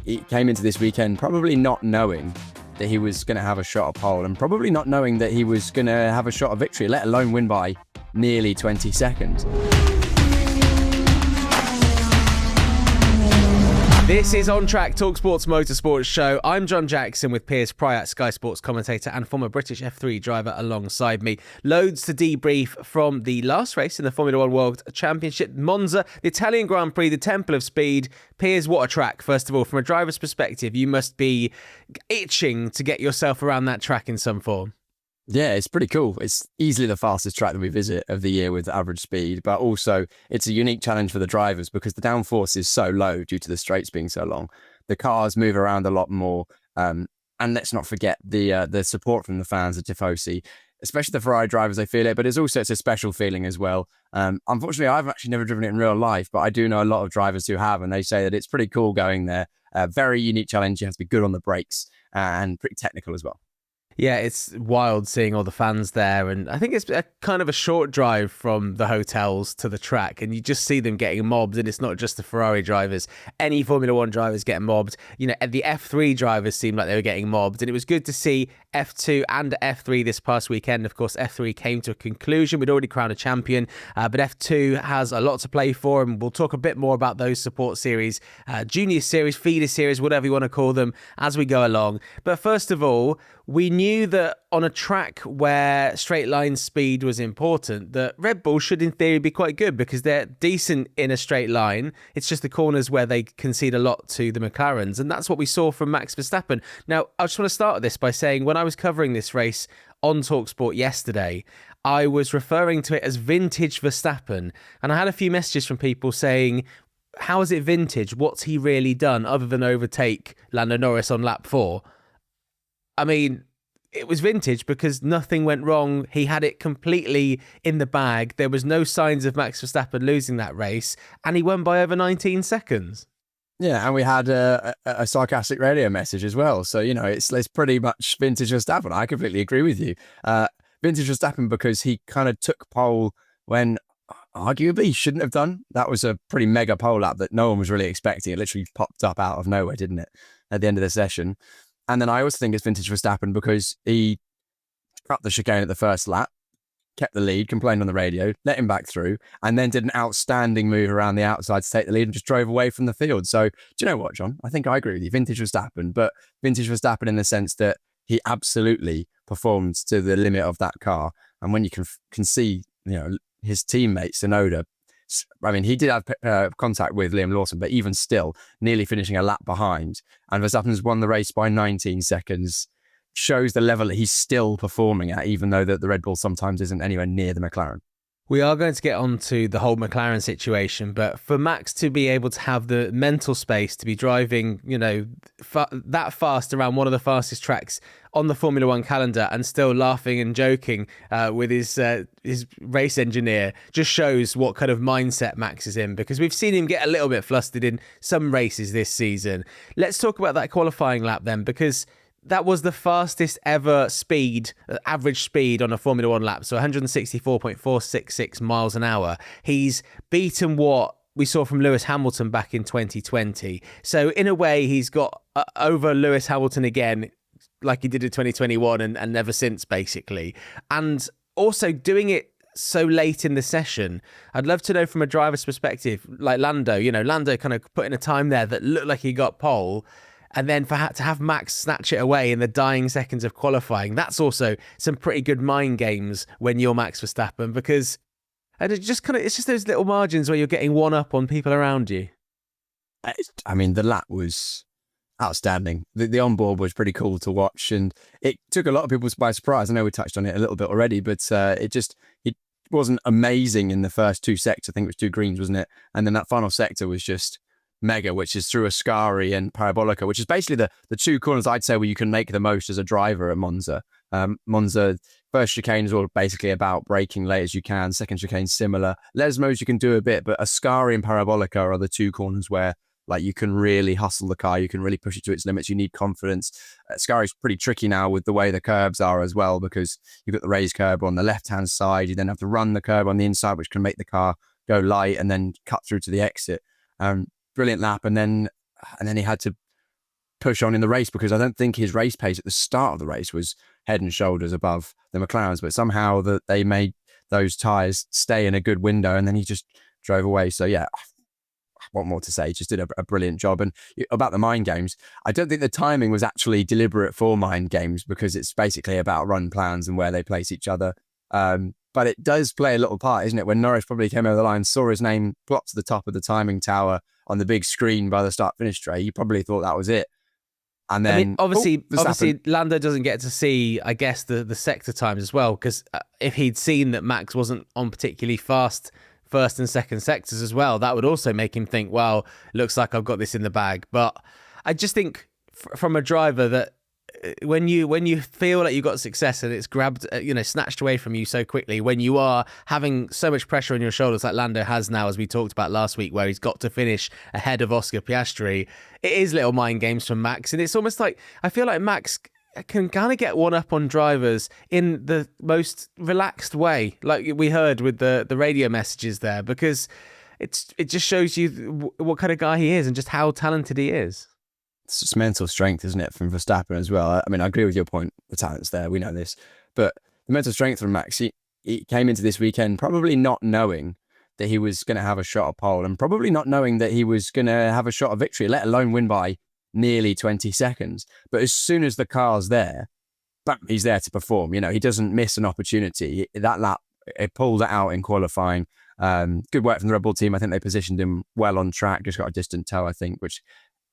he came into this weekend probably not knowing that he was going to have a shot at pole and probably not knowing that he was going to have a shot of victory, let alone win by nearly 20 seconds. This is On Track, talkSPORT's motorsports show. I'm Jon Jackson with Piers Prior, Sky Sports commentator and former British F3 driver alongside me. Loads to debrief from the last race in the Formula One World Championship, Monza, the Italian Grand Prix, the Temple of Speed. Piers, what a track. First of all, from a driver's perspective, you must be itching to get yourself around that track in some form. Yeah, it's pretty cool. It's easily the fastest track that we visit of the year with average speed, but also it's a unique challenge for the drivers because the downforce is so low due to the straights being so long. The cars move around a lot more, and let's not forget the support from the fans at Tifosi, especially the Ferrari drivers. They feel it, but it's a special feeling as well. Unfortunately, I've actually never driven it in real life, but I do know a lot of drivers who have, and they say that it's pretty cool going there. Very unique challenge. You have to be good on the brakes and pretty technical as well. Yeah, it's wild seeing all the fans there, and I think it's a kind of a short drive from the hotels to the track, and you just see them getting mobbed, and it's not just the Ferrari drivers. Any Formula One drivers get mobbed. You know, the F3 drivers seemed like they were getting mobbed, and it was good to see F2 and F3 this past weekend. Of course, F3 came to a conclusion. We'd already crowned a champion, but F2 has a lot to play for, and we'll talk a bit more about those support series, junior series, feeder series, whatever you want to call them, as we go along. But first of all, we knew that on a track where straight line speed was important, that Red Bull should in theory be quite good because they're decent in a straight line. It's just the corners where they concede a lot to the McLarens, and that's what we saw from Max Verstappen. Now, I just want to start with this by saying when I was covering this race on talkSPORT yesterday, I was referring to it as vintage Verstappen, and I had a few messages from people saying, how is it vintage? What's he really done other than overtake Lando Norris on lap 4? I mean, it was vintage because nothing went wrong. He had it completely in the bag. There was no signs of Max Verstappen losing that race, and he won by over 19 seconds. Yeah, and we had a sarcastic radio message as well. So, you know, it's pretty much vintage Verstappen. I completely agree with you. Vintage Verstappen because he kind of took pole when arguably he shouldn't have done. That was a pretty mega pole lap that no one was really expecting. It literally popped up out of nowhere, didn't it, at the end of the session? And then I also think it's vintage Verstappen because he cut the chicane at the first lap, kept the lead, complained on the radio, let him back through, and then did an outstanding move around the outside to take the lead and just drove away from the field. So, do you know what, John? I think I agree with you. Vintage Verstappen, but vintage Verstappen in the sense that he absolutely performed to the limit of that car. And when you can see, you know, his teammate, Tsunoda, I mean, he did have contact with Liam Lawson, but even still, nearly finishing a lap behind. And Verstappen's won the race by 19 seconds. Shows the level that he's still performing at, even though the Red Bull sometimes isn't anywhere near the McLaren. We are going to get on to the whole McLaren situation, but for Max to be able to have the mental space to be driving, you know, that fast around one of the fastest tracks on the Formula One calendar and still laughing and joking with his race engineer just shows what kind of mindset Max is in, because we've seen him get a little bit flustered in some races this season. Let's talk about that qualifying lap then, because that was the fastest ever speed, average speed on a Formula One lap. So 164.466 miles an hour. He's beaten what we saw from Lewis Hamilton back in 2020. So in a way, he's got over Lewis Hamilton again, like he did in 2021 and never since, basically. And also doing it so late in the session. I'd love to know from a driver's perspective, like Lando, you know, Lando kind of put in a time there that looked like he got pole. And then to have Max snatch it away in the dying seconds of qualifying, that's also some pretty good mind games when you're Max Verstappen, because it's just those little margins where you're getting one up on people around you. I mean, the lap was outstanding. The onboard was pretty cool to watch, and it took a lot of people by surprise. I know we touched on it a little bit already, but it wasn't amazing in the first two sectors. I think it was two greens, wasn't it? And then that final sector was just mega, which is through Ascari and Parabolica, which is basically the two corners I'd say where you can make the most as a driver at Monza. Monza, first chicane is all basically about braking late as you can. Second chicane similar. Lesmos you can do a bit, but Ascari and Parabolica are the two corners where like you can really hustle the car. You can really push it to its limits. You need confidence. Ascari's pretty tricky now with the way the curbs are as well, because you've got the raised curb on the left-hand side. You then have to run the curb on the inside, which can make the car go light and then cut through to the exit. Brilliant lap, and then he had to push on in the race, because I don't think his race pace at the start of the race was head and shoulders above the McLarens, but somehow that they made those tyres stay in a good window, and then he just drove away. So yeah, what more to say? He just did a brilliant job. And about the mind games, I don't think the timing was actually deliberate for mind games, because it's basically about run plans and where they place each other. But it does play a little part, isn't it? When Norris probably came over the line, saw his name plop to the top of the timing tower on the big screen by the start-finish tray, he probably thought that was it. And then, I mean, obviously, Lando doesn't get to see, I guess, the sector times as well, because if he'd seen that Max wasn't on particularly fast first and second sectors as well, that would also make him think, well, looks like I've got this in the bag. But I just think from a driver that when you feel like you've got success and it's grabbed, snatched away from you so quickly, when you are having so much pressure on your shoulders like Lando has now, as we talked about last week, where he's got to finish ahead of Oscar Piastri, it is little mind games from Max. And it's almost like, I feel like Max can kind of get one up on drivers in the most relaxed way, like we heard with the radio messages there, because it just shows you what kind of guy he is and just how talented he is. It's just mental strength, isn't it, from Verstappen as well? I mean, I agree with your point. The talent's there, we know this, but the mental strength from Max, he came into this weekend probably not knowing that he was going to have a shot at pole, and probably not knowing that he was going to have a shot of victory, let alone win by nearly 20 seconds. But as soon as the car's there, bam, he's there to perform. He doesn't miss an opportunity. That lap, it pulled it out in qualifying. Good work from the Red Bull team. I think they positioned him well on track, just got a distant toe, I think, which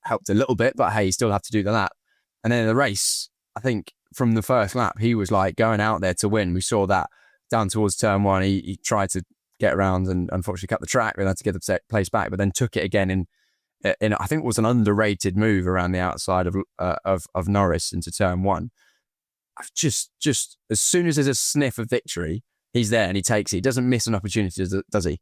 helped a little bit, but hey, you still have to do the lap. And then in the race, I think from the first lap, he was like going out there to win. We saw that down towards turn one. He tried to get around and unfortunately cut the track, but had to get the place back, but then took it again in I think it was an underrated move around the outside of Norris into turn one. Just as soon as there's a sniff of victory, he's there and he takes it. He doesn't miss an opportunity, does he?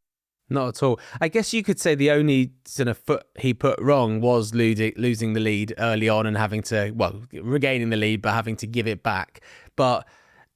Not at all. I guess you could say the only sort of foot he put wrong was losing the lead early on and having to, regaining the lead, but having to give it back. But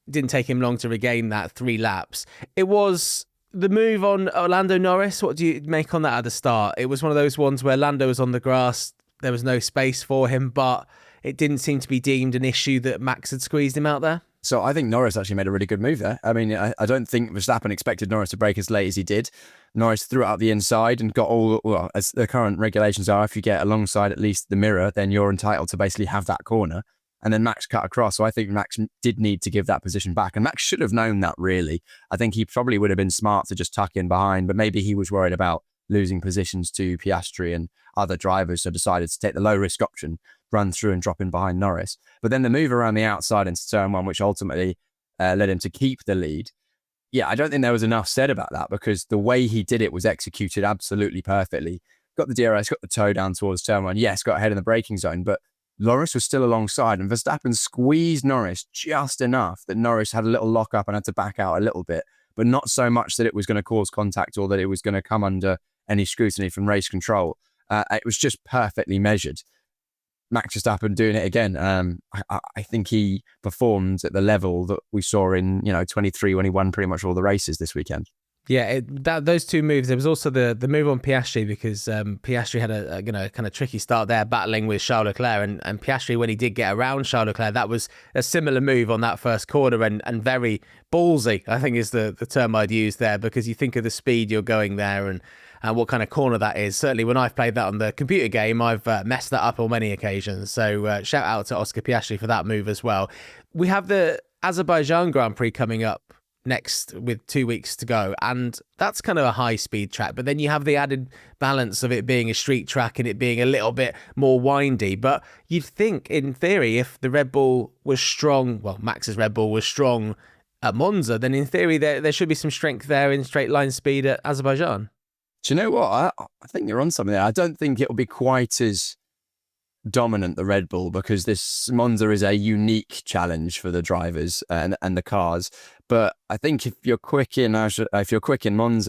it didn't take him long to regain that 3 laps. It was the move on Lando Norris. What do you make on that at the start? It was one of those ones where Lando was on the grass. There was no space for him, but it didn't seem to be deemed an issue that Max had squeezed him out there. So I think Norris actually made a really good move there. I mean, I don't think Verstappen expected Norris to brake as late as he did. Norris threw it out the inside and got as the current regulations are, if you get alongside at least the mirror, then you're entitled to basically have that corner. And then Max cut across. So I think Max did need to give that position back. And Max should have known that, really. I think he probably would have been smart to just tuck in behind, but maybe he was worried about losing positions to Piastri and other drivers, so decided to take the low-risk option, run through and drop in behind Norris. But then the move around the outside into turn one, which ultimately led him to keep the lead. Yeah, I don't think there was enough said about that, because the way he did it was executed absolutely perfectly. Got the DRS, got the toe down towards turn one. Yes, got ahead in the braking zone, but Norris was still alongside, and Verstappen squeezed Norris just enough that Norris had a little lock up and had to back out a little bit, but not so much that it was going to cause contact or that it was going to come under any scrutiny from race control. It was just perfectly measured. Max Verstappen doing it again. I think he performed at the level that we saw in 23 when he won pretty much all the races this weekend. Yeah, those two moves. There was also the move on Piastri, because Piastri had a kind of tricky start there, battling with Charles Leclerc, and Piastri, when he did get around Charles Leclerc, that was a similar move on that first corner, and very ballsy, I think is the term I'd use there, because you think of the speed you're going there and what kind of corner that is. Certainly when I've played that on the computer game, I've messed that up on many occasions. So shout out to Oscar Piastri for that move as well. We have the Azerbaijan Grand Prix coming up next with 2 weeks to go, and that's kind of a high speed track, but then you have the added balance of it being a street track and it being a little bit more windy. But you'd think, in theory, if the Red Bull was strong, Max's Red Bull was strong at Monza, then in theory there should be some strength there in straight line speed at Azerbaijan. Do you know what? I think you're on something there. I don't think it'll be quite as dominant, the Red Bull, because this Monza is a unique challenge for the drivers and the cars. But I think if you're quick in Monza,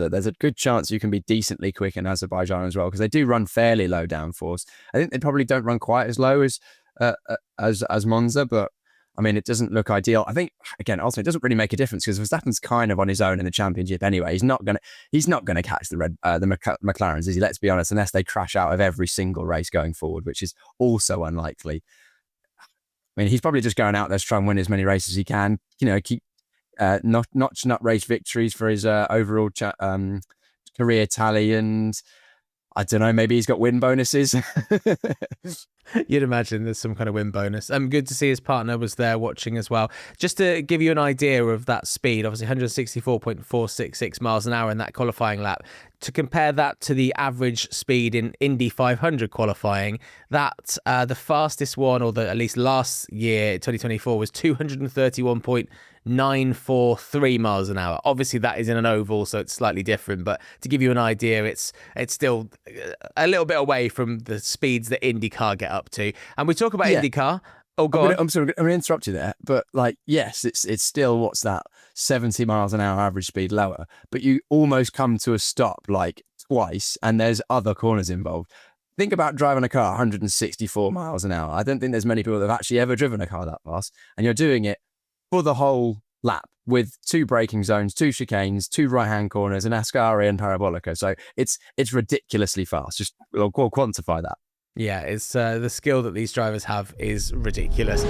there's a good chance you can be decently quick in Azerbaijan as well, because they do run fairly low downforce. I think they probably don't run quite as low as Monza, but I mean, it doesn't look ideal. I think, again, ultimately, it doesn't really make a difference because Verstappen's kind of on his own in the championship anyway. He's not gonna catch the McLarens, is he? Let's be honest, unless they crash out of every single race going forward, which is also unlikely. I mean, he's probably just going out there to try and win as many races as he can. Keep notching up race victories for his overall career tally, and I don't know, maybe he's got win bonuses. You'd imagine there's some kind of win bonus. Good to see his partner was there watching as well. Just to give you an idea of that speed, obviously 164.466 miles an hour in that qualifying lap. To compare that to the average speed in Indy 500 qualifying, that the fastest one, or at least last year, 2024, was 231.943 miles an hour. Obviously, that is in an oval, so it's slightly different. But to give you an idea, it's still a little bit away from the speeds that IndyCar get up to. And we talk about IndyCar. Oh, God. I'm going to interrupt you there, but yes, it's still, what's that, 70 miles an hour average speed lower, but you almost come to a stop twice, and there's other corners involved. Think about driving a car 164 miles an hour. I don't think there's many people that have actually ever driven a car that fast, and you're doing it for the whole lap with 2 braking zones, 2 chicanes, 2 right-hand corners, an Ascari and Parabolica. So it's ridiculously fast. Just quantify that. Yeah, it's the skill that these drivers have is ridiculous.